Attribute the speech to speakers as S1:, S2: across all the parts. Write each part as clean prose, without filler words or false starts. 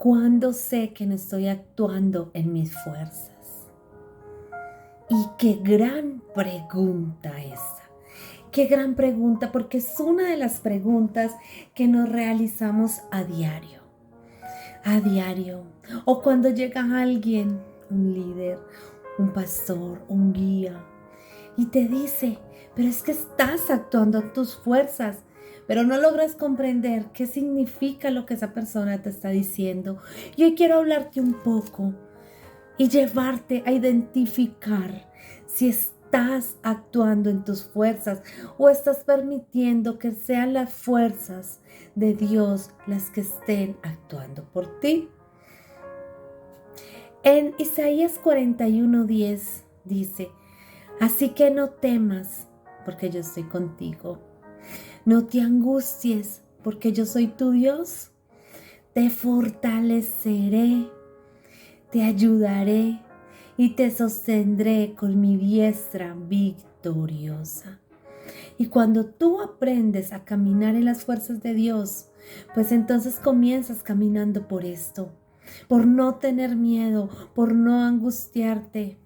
S1: ¿Cuándo sé que no estoy actuando en mis fuerzas? Y qué gran pregunta esa. Qué gran pregunta, porque es una de las preguntas que nos realizamos a diario. A diario. O cuando llega alguien, un líder, un pastor, un guía, y te dice, pero es que estás actuando en tus fuerzas, pero no logras comprender qué significa lo que esa persona te está diciendo. Y hoy quiero hablarte un poco y llevarte a identificar si estás actuando en tus fuerzas o estás permitiendo que sean las fuerzas de Dios las que estén actuando por ti. En Isaías 41:10 dice, así que no temas, porque yo estoy contigo. No te angusties, porque yo soy tu Dios. Te fortaleceré, te ayudaré y te sostendré con mi diestra victoriosa. Y cuando tú aprendes a caminar en las fuerzas de Dios, pues entonces comienzas caminando por esto, por no tener miedo, por no angustiarte,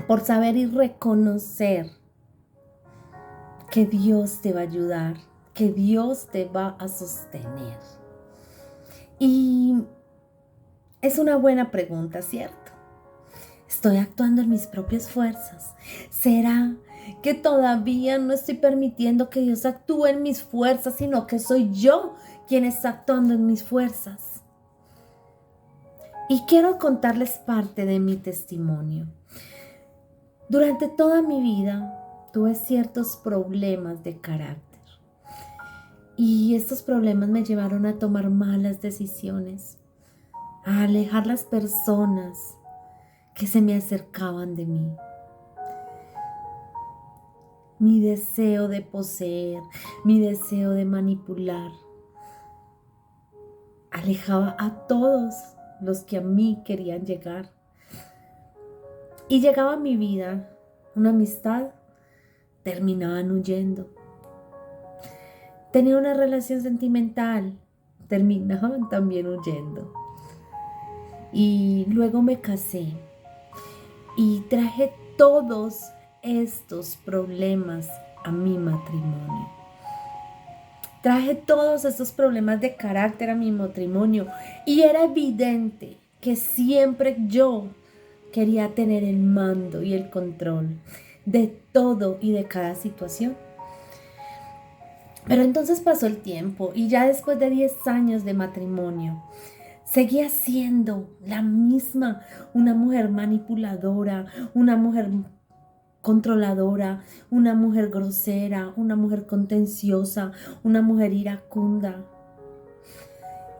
S1: por saber y reconocer que Dios te va a ayudar, que Dios te va a sostener. Y es una buena pregunta, ¿cierto? ¿Estoy actuando en mis propias fuerzas? ¿Será que todavía no estoy permitiendo que Dios actúe en mis fuerzas, sino que soy yo quien está actuando en mis fuerzas? Y quiero contarles parte de mi testimonio. Durante toda mi vida tuve ciertos problemas de carácter. Y estos problemas me llevaron a tomar malas decisiones, a alejar las personas que se me acercaban de mí. Mi deseo de poseer, mi deseo de manipular, alejaba a todos los que a mí querían llegar. Y llegaba a mi vida una amistad, terminaban huyendo. Tenía una relación sentimental, terminaban también huyendo. Y luego me casé y traje todos estos problemas a mi matrimonio. Traje todos estos problemas de carácter a mi matrimonio y era evidente que siempre yo quería tener el mando y el control de todo y de cada situación. Pero entonces pasó el tiempo y ya después de 10 años de matrimonio, seguía siendo la misma, una mujer manipuladora, una mujer controladora, una mujer grosera, una mujer contenciosa, una mujer iracunda.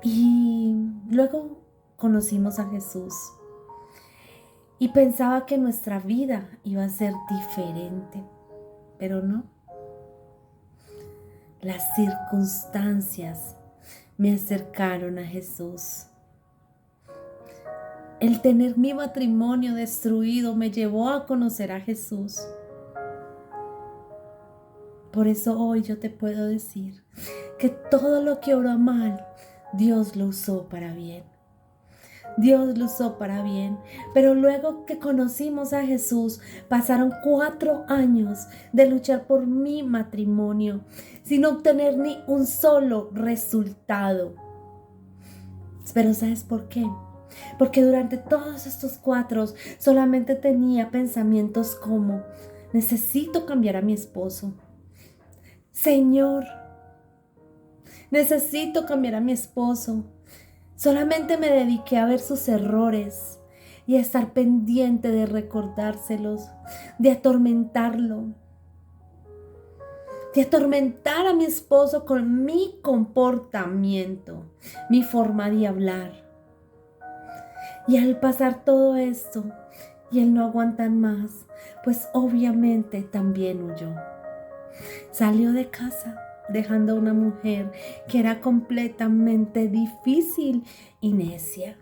S1: Y luego conocimos a Jesús y pensaba que nuestra vida iba a ser diferente, pero no. Las circunstancias me acercaron a Jesús. El tener mi matrimonio destruido me llevó a conocer a Jesús. Por eso hoy yo te puedo decir que todo lo que obró mal, Dios lo usó para bien. Dios lo usó para bien. Pero luego que conocimos a Jesús, pasaron 4 años de luchar por mi matrimonio sin obtener ni un solo resultado. Pero ¿sabes por qué? Porque durante todos estos 4 solamente tenía pensamientos como: necesito cambiar a mi esposo. Señor, necesito cambiar a mi esposo. Solamente me dediqué a ver sus errores y a estar pendiente de recordárselos, de atormentarlo, de atormentar a mi esposo con mi comportamiento, mi forma de hablar. Y al pasar todo esto y él no aguantar más, pues obviamente también huyó. Salió de casa dejando a una mujer que era completamente difícil y necia.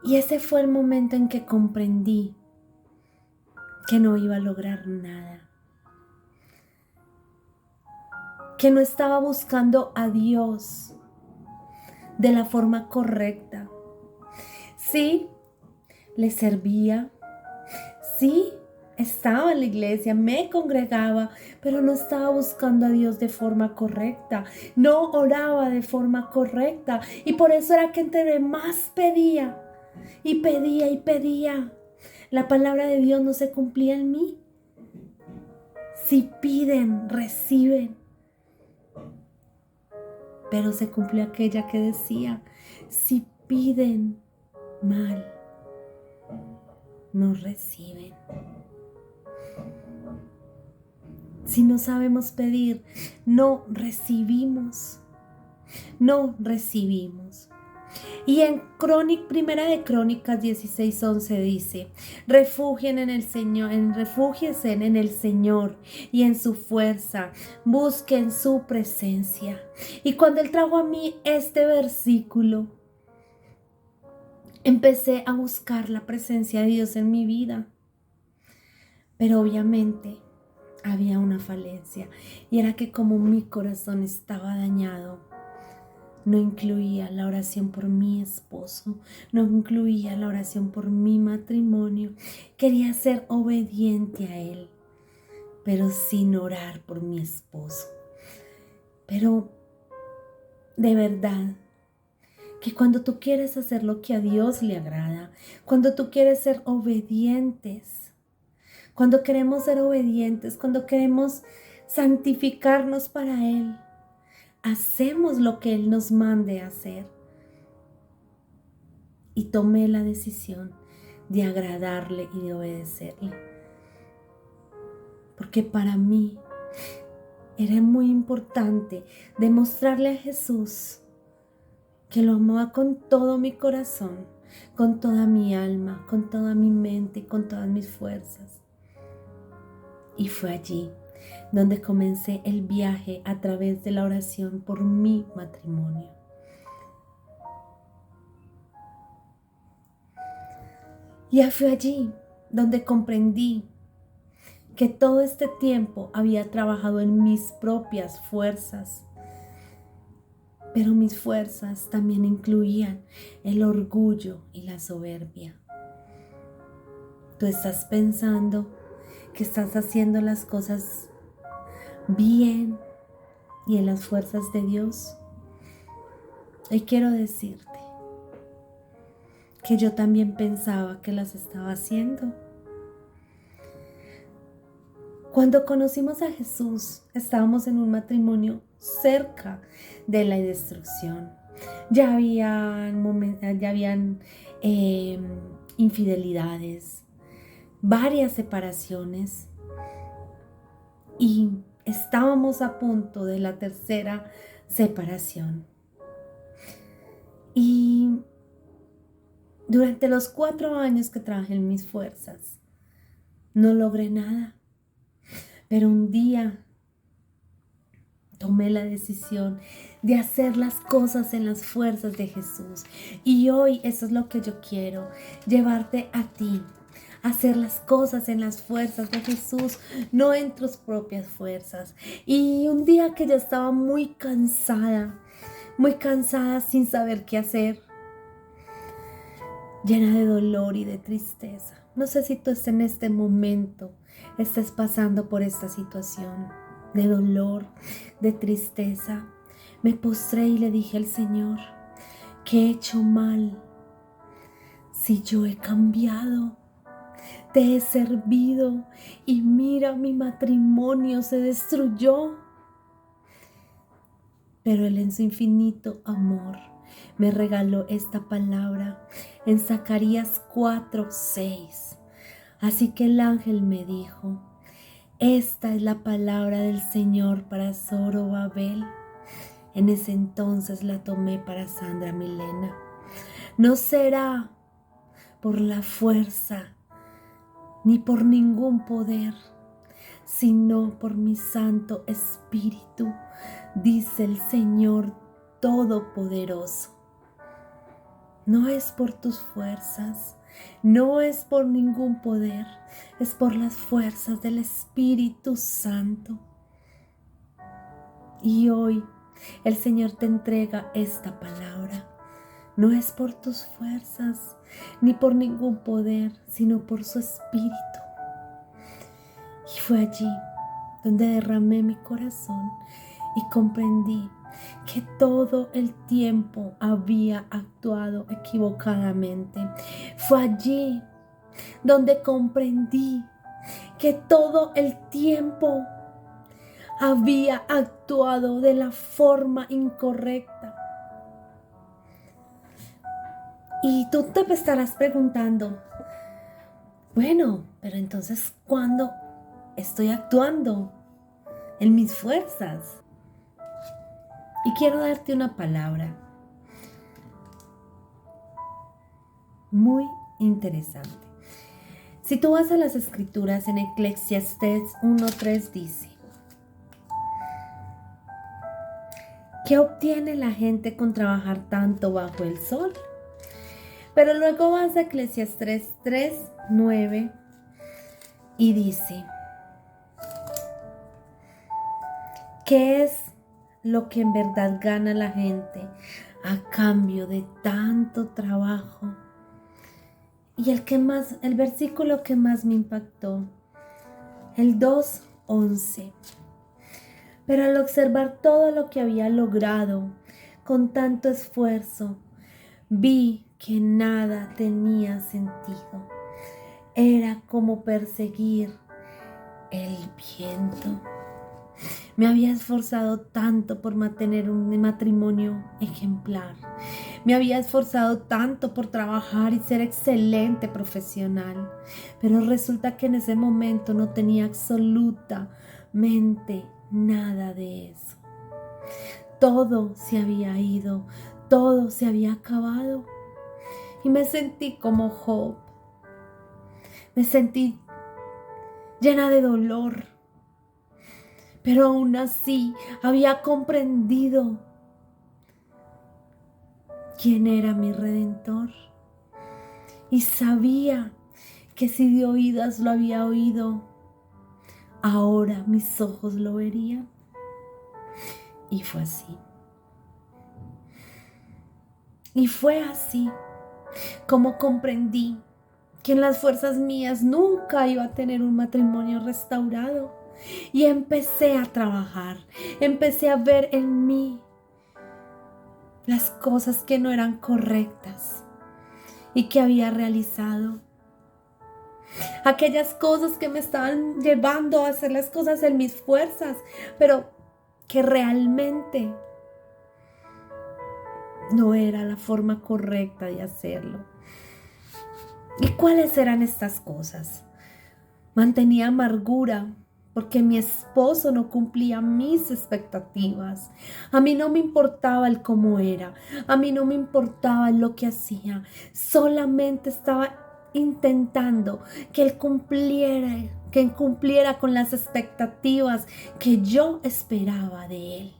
S1: Y ese fue el momento en que comprendí que no iba a lograr nada, que no estaba buscando a Dios, de la forma correcta. Sí, le servía, sí, estaba en la iglesia, me congregaba, pero no estaba buscando a Dios de forma correcta, no oraba de forma correcta, y por eso era que entre más pedía y pedía y pedía, la palabra de Dios no se cumplía en mí. Si piden, reciben. Pero se cumplió aquella que decía, si piden mal, no reciben. Si no sabemos pedir, no recibimos. No recibimos. Y en Primera de Crónicas 16:11 dice, refúgiense en el Señor y en su fuerza, busquen su presencia. Y cuando Él trajo a mí este versículo, empecé a buscar la presencia de Dios en mi vida. Pero obviamente había una falencia, y era que como mi corazón estaba dañado, no incluía la oración por mi esposo, no incluía la oración por mi matrimonio. Quería ser obediente a Él, pero sin orar por mi esposo. Pero de verdad que cuando tú quieres hacer lo que a Dios le agrada, cuando tú quieres ser obedientes, cuando queremos ser obedientes, cuando queremos santificarnos para Él, hacemos lo que Él nos mande hacer. Y tomé la decisión de agradarle y de obedecerle. Porque para mí era muy importante demostrarle a Jesús que lo amaba con todo mi corazón, con toda mi alma, con toda mi mente y con todas mis fuerzas. Y fue allí donde comencé el viaje a través de la oración por mi matrimonio. Y fue allí donde comprendí que todo este tiempo había trabajado en mis propias fuerzas, pero mis fuerzas también incluían el orgullo y la soberbia. Tú estás pensando que estás haciendo las cosas bien y en las fuerzas de Dios. Hoy quiero decirte que yo también pensaba que las estaba haciendo. Cuando conocimos a Jesús, estábamos en un matrimonio cerca de la destrucción. Ya habían infidelidades, varias separaciones, y estábamos a punto de la tercera separación. Y durante los 4 años que trabajé en mis fuerzas, no logré nada. Pero un día tomé la decisión de hacer las cosas en las fuerzas de Jesús. Y hoy eso es lo que yo quiero, llevarte a ti, a hacer las cosas en las fuerzas de Jesús, no en tus propias fuerzas. Y un día que yo estaba muy cansada sin saber qué hacer, llena de dolor y de tristeza. No sé si tú en este momento estés pasando por esta situación de dolor, de tristeza. Me postré y le dije al Señor, ¿qué he hecho mal? Si yo he cambiado, te he servido y mira, mi matrimonio se destruyó. Pero Él en su infinito amor me regaló esta palabra en Zacarías 4:6. Así que el ángel me dijo, esta es la palabra del Señor para Zorobabel. En ese entonces la tomé para Sandra Milena. No será por la fuerza ni por ningún poder, sino por mi Santo Espíritu, dice el Señor Todopoderoso. No es por tus fuerzas, no es por ningún poder, es por las fuerzas del Espíritu Santo. Y hoy el Señor te entrega esta palabra. No es por tus fuerzas, ni por ningún poder, sino por su espíritu. Y fue allí donde derramé mi corazón y comprendí que todo el tiempo había actuado equivocadamente. Fue allí donde comprendí que todo el tiempo había actuado de la forma incorrecta. Y tú te estarás preguntando, bueno, pero entonces, ¿cuándo estoy actuando en mis fuerzas? Y quiero darte una palabra muy interesante. Si tú vas a las escrituras en Eclesiastés 1:3 dice: ¿qué obtiene la gente con trabajar tanto bajo el sol? Pero luego vas a Eclesiastés 3:9 y dice: ¿qué es lo que en verdad gana la gente a cambio de tanto trabajo? Y el versículo que más me impactó, el 2:11. Pero al observar todo lo que había logrado con tanto esfuerzo, vi que nada tenía sentido. Era como perseguir el viento. Me había esforzado tanto por mantener un matrimonio ejemplar. Me había esforzado tanto por trabajar y ser excelente profesional. Pero resulta que en ese momento no tenía absolutamente nada de eso. Todo se había ido, todo se había acabado. Y me sentí como Job. Me sentí llena de dolor. Pero aún así había comprendido quién era mi Redentor. Y sabía que si de oídas lo había oído, ahora mis ojos lo verían. Y fue así. Y fue así como comprendí que en las fuerzas mías nunca iba a tener un matrimonio restaurado. Y empecé a trabajar, empecé a ver en mí las cosas que no eran correctas y que había realizado. Aquellas cosas que me estaban llevando a hacer las cosas en mis fuerzas, pero que realmente no era la forma correcta de hacerlo. ¿Y cuáles eran estas cosas? Mantenía amargura porque mi esposo no cumplía mis expectativas. A mí no me importaba el cómo era, a mí no me importaba lo que hacía, solamente estaba intentando que él cumpliera con las expectativas que yo esperaba de él.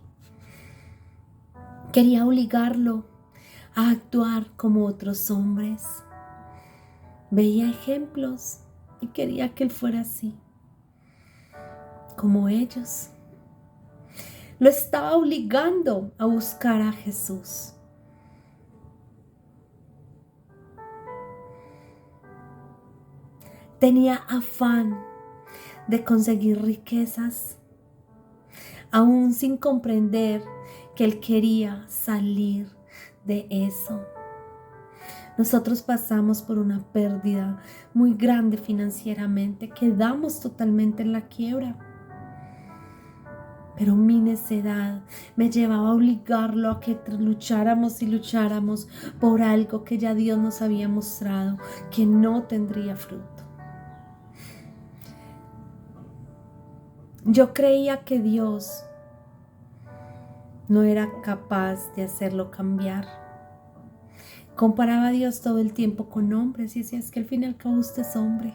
S1: Quería obligarlo a actuar como otros hombres. Veía ejemplos y quería que él fuera así, como ellos. Lo estaba obligando a buscar a Jesús. Tenía afán de conseguir riquezas, aún sin comprender que él quería salir de eso. Nosotros pasamos por una pérdida muy grande financieramente, quedamos totalmente en la quiebra. Pero mi necedad me llevaba a obligarlo a que lucháramos y lucháramos por algo que ya Dios nos había mostrado que no tendría fruto. Yo creía que Dios no era capaz de hacerlo cambiar. Comparaba a Dios todo el tiempo con hombres y decía, es que al fin y al cabo usted es hombre.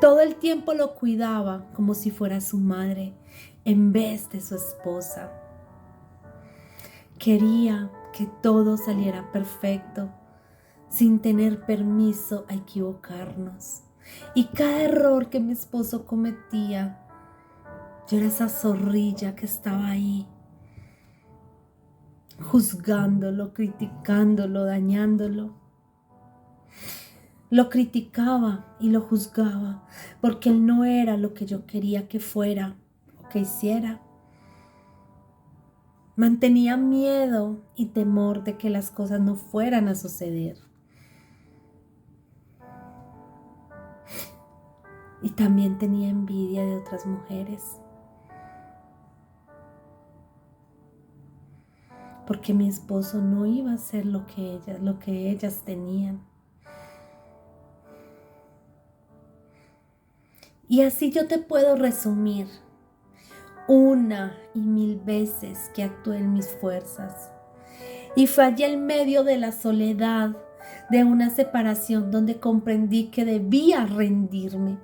S1: Todo el tiempo lo cuidaba como si fuera su madre en vez de su esposa. Quería que todo saliera perfecto sin tener permiso a equivocarnos. Y cada error que mi esposo cometía, yo era esa zorrilla que estaba ahí, juzgándolo, criticándolo, dañándolo. Lo criticaba y lo juzgaba porque él no era lo que yo quería que fuera o que hiciera. Mantenía miedo y temor de que las cosas no fueran a suceder. Y también tenía envidia de otras mujeres. Porque mi esposo no iba a ser lo que ellas tenían. Y así yo te puedo resumir 1,000 veces que actué en mis fuerzas. Y fue allí en medio de la soledad, de una separación, donde comprendí que debía rendirme.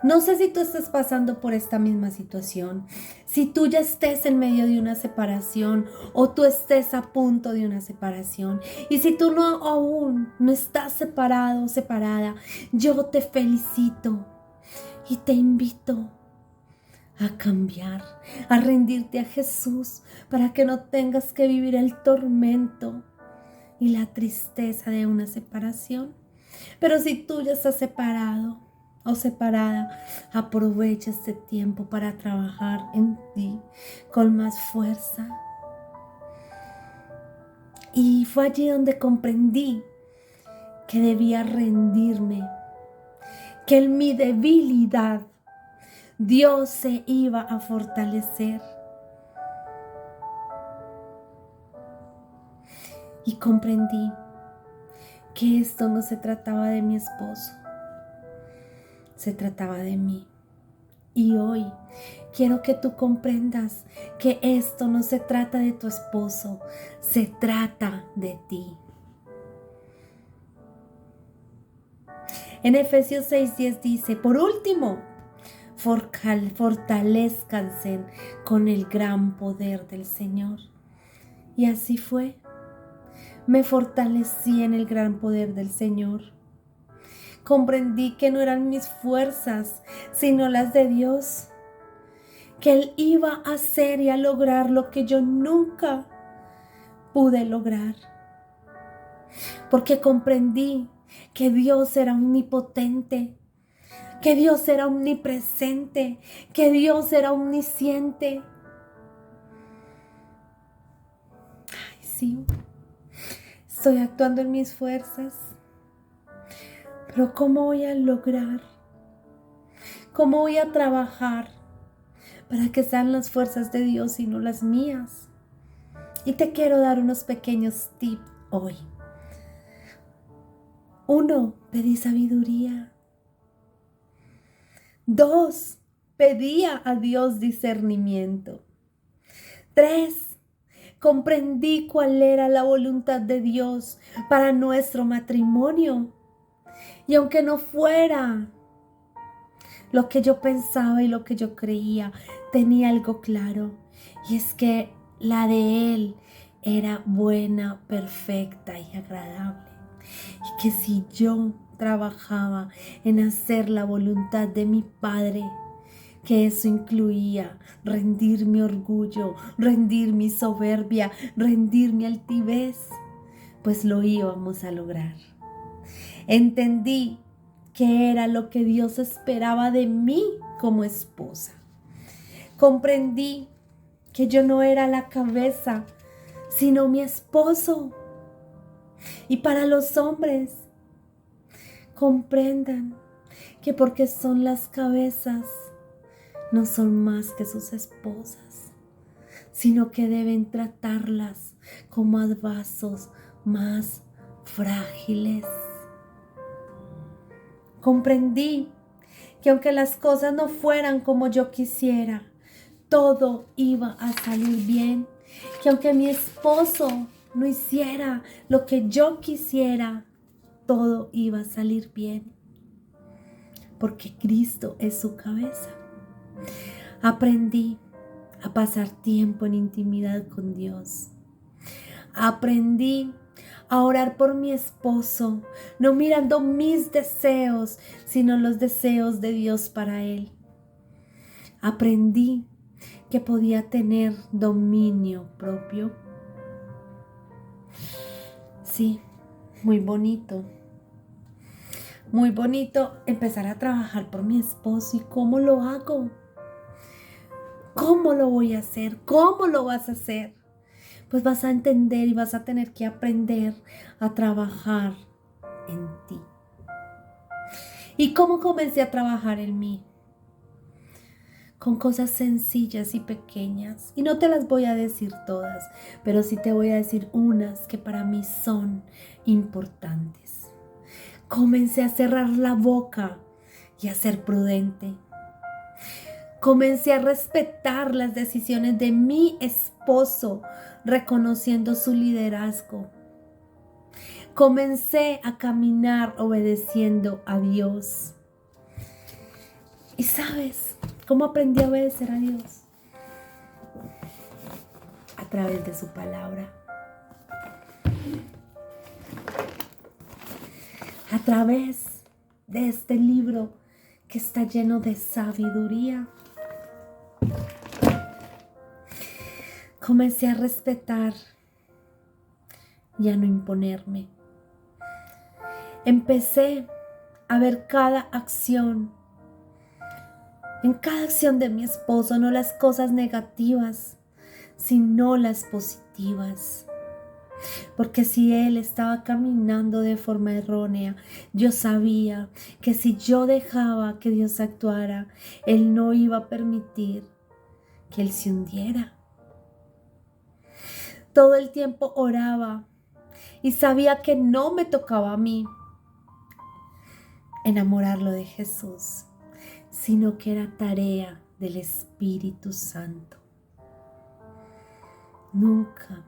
S1: No sé si tú estás pasando por esta misma situación, si tú ya estés en medio de una separación o tú estés a punto de una separación. Y si tú aún no estás separado o separada, yo te felicito y te invito a cambiar, a rendirte a Jesús para que no tengas que vivir el tormento y la tristeza de una separación. Pero si tú ya estás separado o separada, aprovecha este tiempo para trabajar en ti con más fuerza. Y fue allí donde comprendí que debía rendirme, que en mi debilidad Dios se iba a fortalecer. Y comprendí que esto no se trataba de mi esposo, se trataba de mí. Y hoy quiero que tú comprendas que esto no se trata de tu esposo, se trata de ti. En Efesios 6:10 dice, por último, fortalezcanse con el gran poder del Señor. Y así fue. Me fortalecí en el gran poder del Señor. Comprendí que no eran mis fuerzas, sino las de Dios. Que Él iba a hacer y a lograr lo que yo nunca pude lograr. Porque comprendí que Dios era omnipotente, que Dios era omnipresente, que Dios era omnisciente. Ay, sí, estoy actuando en mis fuerzas, pero ¿cómo voy a lograr? ¿Cómo voy a trabajar para que sean las fuerzas de Dios y no las mías? Y te quiero dar unos pequeños tips hoy. 1, pedí sabiduría. 2, pedía a Dios discernimiento. 3, comprendí cuál era la voluntad de Dios para nuestro matrimonio. Y aunque no fuera lo que yo pensaba y lo que yo creía, tenía algo claro. Y es que la de Él era buena, perfecta y agradable. Y que si yo trabajaba en hacer la voluntad de mi Padre, que eso incluía rendir mi orgullo, rendir mi soberbia, rendir mi altivez, pues lo íbamos a lograr. Entendí que era lo que Dios esperaba de mí como esposa. Comprendí que yo no era la cabeza, sino mi esposo. Y para los hombres, comprendan que porque son las cabezas, no son más que sus esposas, sino que deben tratarlas como a vasos más frágiles. Comprendí que aunque las cosas no fueran como yo quisiera, todo iba a salir bien. Que aunque mi esposo no hiciera lo que yo quisiera, todo iba a salir bien. Porque Cristo es su cabeza. Aprendí a pasar tiempo en intimidad con Dios. Aprendí a orar por mi esposo, no mirando mis deseos, sino los deseos de Dios para él. Aprendí que podía tener dominio propio. sí, muy bonito. Muy bonito empezar a trabajar por mi esposo. ¿Y cómo lo hago? ¿Cómo lo voy a hacer? ¿Cómo lo vas a hacer? Pues vas a entender y vas a tener que aprender a trabajar en ti. ¿Y cómo comencé a trabajar en mí? Con cosas sencillas y pequeñas. Y no te las voy a decir todas, pero sí te voy a decir unas que para mí son importantes. Comencé a cerrar la boca y a ser prudente. Comencé a respetar las decisiones de mi esposo, reconociendo su liderazgo. Comencé a caminar obedeciendo a Dios. ¿Y sabes cómo aprendí a obedecer a Dios? A través de su palabra. A través de este libro que está lleno de sabiduría. Comencé a respetar y a no imponerme. Empecé a ver cada acción, en cada acción de mi esposo, no las cosas negativas, sino las positivas. Porque si él estaba caminando de forma errónea, yo sabía que si yo dejaba que Dios actuara, él no iba a permitir que él se hundiera. Todo el tiempo oraba y sabía que no me tocaba a mí enamorarlo de Jesús, sino que era tarea del Espíritu Santo. Nunca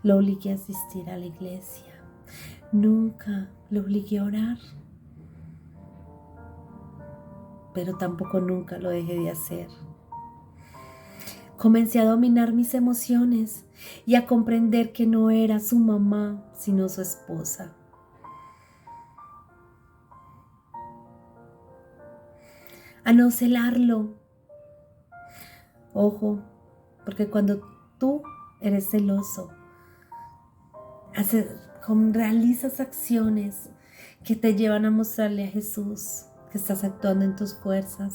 S1: lo obligué a asistir a la iglesia, nunca lo obligué a orar, pero tampoco nunca lo dejé de hacer. Comencé a dominar mis emociones y a comprender que no era su mamá, sino su esposa. A no celarlo. Ojo, porque cuando tú eres celoso, realizas acciones que te llevan a mostrarle a Jesús que estás actuando en tus fuerzas.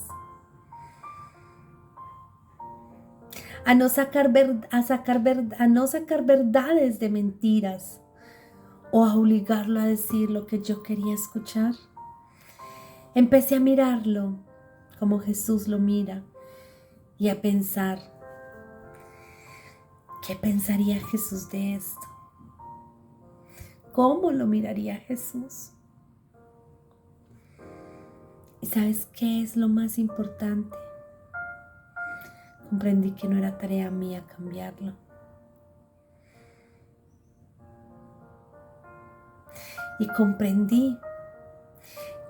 S1: A no sacar verdades de mentiras o a obligarlo a decir lo que yo quería escuchar. Empecé a mirarlo como Jesús lo mira y a pensar, ¿qué pensaría Jesús de esto? ¿Cómo lo miraría Jesús? ¿Y sabes qué es lo más importante? Comprendí que no era tarea mía cambiarlo. Y comprendí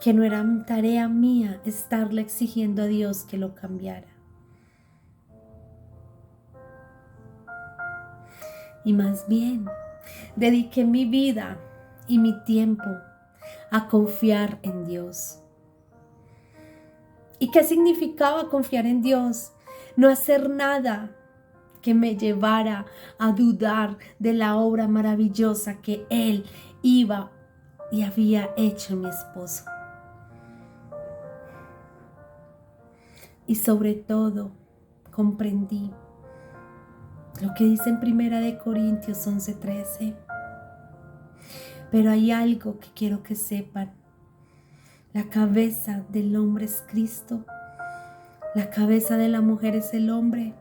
S1: que no era tarea mía estarle exigiendo a Dios que lo cambiara. Y más bien, dediqué mi vida y mi tiempo a confiar en Dios. ¿Y qué significaba confiar en Dios? No hacer nada que me llevara a dudar de la obra maravillosa que Él iba y había hecho en mi esposo. Y sobre todo, comprendí lo que dice en 1 Corintios 11:13. Pero hay algo que quiero que sepan. La cabeza del hombre es Cristo. La cabeza de la mujer es el hombre.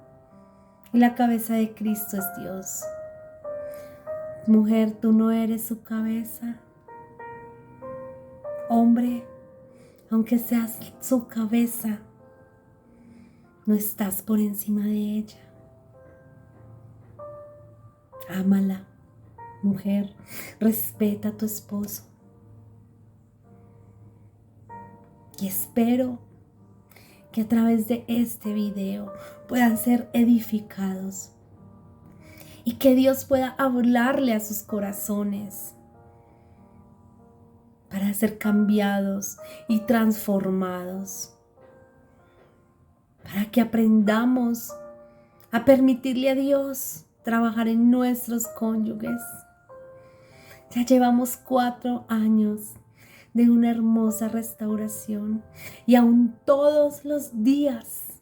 S1: Y la cabeza de Cristo es Dios. Mujer, tú no eres su cabeza. Hombre, aunque seas su cabeza, no estás por encima de ella. Ámala, mujer, respeta a tu esposo. Y espero que a través de este video puedan ser edificados y que Dios pueda hablarle a sus corazones para ser cambiados y transformados, para que aprendamos a permitirle a Dios trabajar en nuestros cónyuges, Ya llevamos 4 años de una hermosa restauración y aún todos los días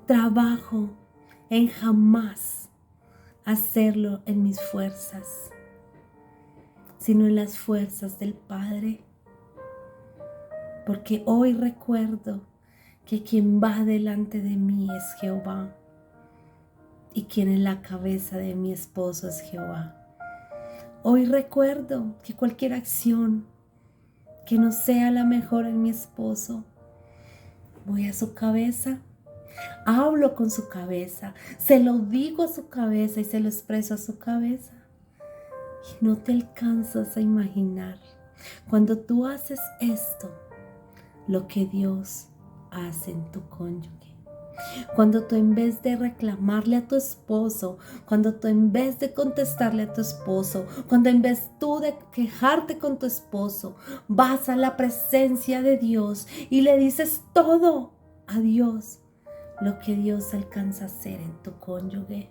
S1: trabajo en jamás hacerlo en mis fuerzas, sino en las fuerzas del Padre. Porque hoy recuerdo que quien va delante de mí es Jehová y quien es la cabeza de mi esposo es Jehová. Hoy recuerdo que cualquier acción que no sea la mejor en mi esposo, voy a su cabeza, hablo con su cabeza, se lo digo a su cabeza y se lo expreso a su cabeza. Y no te alcanzas a imaginar cuando tú haces esto, lo que Dios hace en tu cónyuge. Cuando tú en vez de reclamarle a tu esposo, cuando tú en vez de contestarle a tu esposo, cuando en vez tú de quejarte con tu esposo, vas a la presencia de Dios y le dices todo a Dios, lo que Dios alcanza a hacer en tu cónyuge.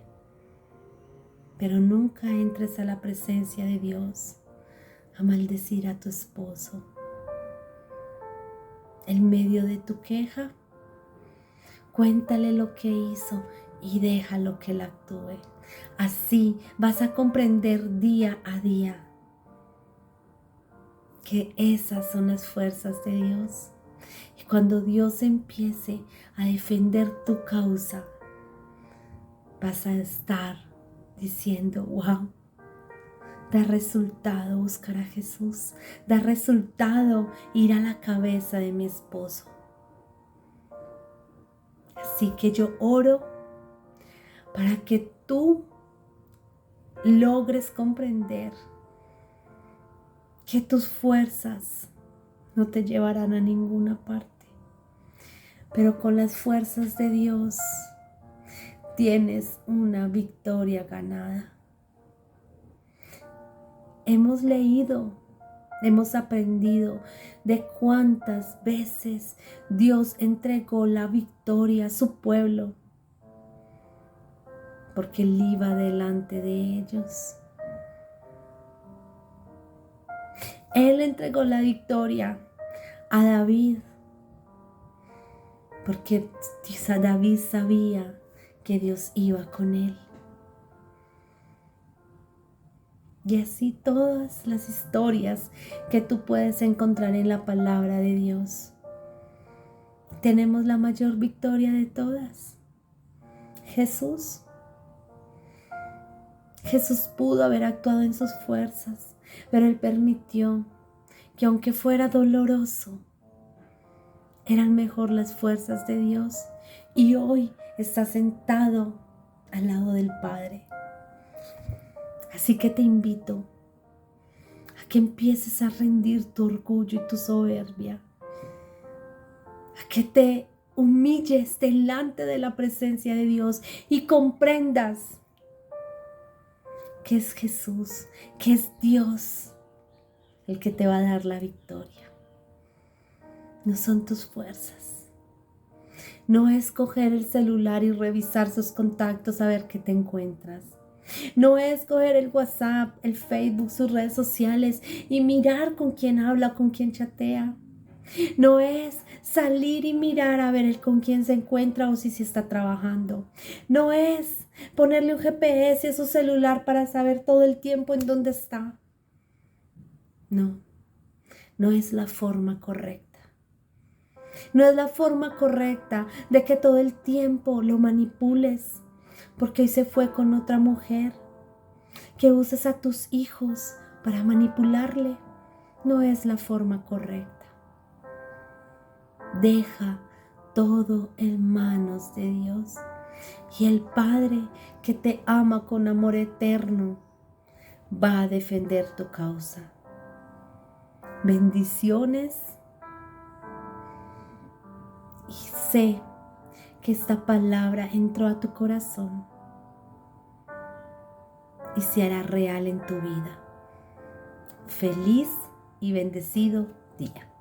S1: Pero nunca entres a la presencia de Dios a maldecir a tu esposo. En medio de tu queja, cuéntale lo que hizo y déjalo que él actúe. Así vas a comprender día a día que esas son las fuerzas de Dios. Y cuando Dios empiece a defender tu causa, vas a estar diciendo, wow, da resultado buscar a Jesús, da resultado ir a la cabeza de mi esposo. Así que yo oro para que tú logres comprender que tus fuerzas no te llevarán a ninguna parte, pero con las fuerzas de Dios tienes una victoria ganada. Hemos leído, hemos aprendido de cuántas veces Dios entregó la victoria a su pueblo, porque Él iba delante de ellos. Él entregó la victoria a David, porque David sabía que Dios iba con él. Y así todas las historias que tú puedes encontrar en la palabra de Dios. Tenemos la mayor victoria de todas. Jesús. Jesús pudo haber actuado en sus fuerzas, pero Él permitió que aunque fuera doloroso, eran mejor las fuerzas de Dios. Y hoy está sentado al lado del Padre. Así que te invito a que empieces a rendir tu orgullo y tu soberbia, a que te humilles delante de la presencia de Dios y comprendas que es Jesús, que es Dios el que te va a dar la victoria. No son tus fuerzas. No es coger el celular y revisar sus contactos a ver qué te encuentras. No es coger el WhatsApp, el Facebook, sus redes sociales y mirar con quién habla, con quién chatea. No es salir y mirar a ver con quién se encuentra o si está trabajando. No es ponerle un GPS a su celular para saber todo el tiempo en dónde está. No, no es la forma correcta. No es la forma correcta de que todo el tiempo lo manipules, porque hoy se fue con otra mujer, que uses a tus hijos para manipularle. No es la forma correcta. Deja todo en manos de Dios y el Padre que te ama con amor eterno va a defender tu causa. Bendiciones y sé que esta palabra entró a tu corazón y se hará real en tu vida. Feliz y bendecido día.